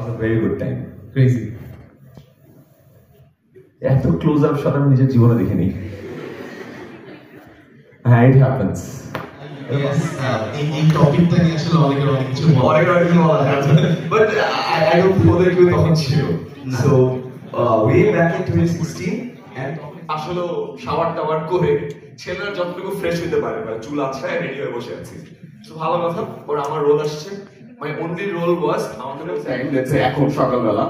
a very good time. Crazy. এত close up shot আমি নিজের জীবনে দেখিনি। হ্যাঁ, it happens. এই টপিকটা নিয়ে আসলে অনেকের অনেক কিছু অনেক বলা আছে, but I don't know that কেউ তখন ছিল। So way back in 2016 and আসলে শাওয়ার টাওয়ার করে ছেলেরা যতটুকু ফ্রেশ হতে পারে, মানে চুল আছড়ায় রেডি হয়ে বসে আছি। তো ভালো কথা, ওর আমার রোল আসছে। My only role was আমাদের টাইম, লেটস সে এখন সকালবেলা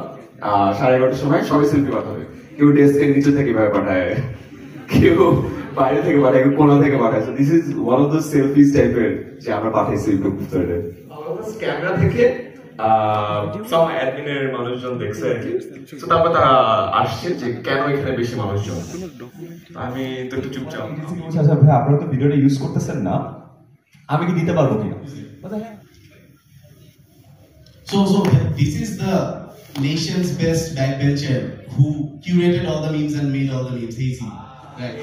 11:30টার সময় সবাই সেলফি পাঠাবে। কেউ ডেস্কের নিচে থেকে পাঠায়, কেউ বাইরে থেকে পাঠায়, কেউ কোনা থেকে পাঠায়। So this is one of those selfies টাইপের যে আমরা পাঠাইছি গ্রুপে। ক্যামেরা থেকে সব অ্যাডমিনের মানুষজন দেখছে আর কি। তো তারপর তারা আসছে যে কেন এখানে বেশি মানুষজন। আমি তো একটু চুপচাপ। আচ্ছা ভাই, আপনারা তো ভিডিওটা ইউজ করতেছেন না, আমি কি দিতে পারবো কিনা? So this is the nation's best backbencher who curated all the memes and made all the memes easy, right?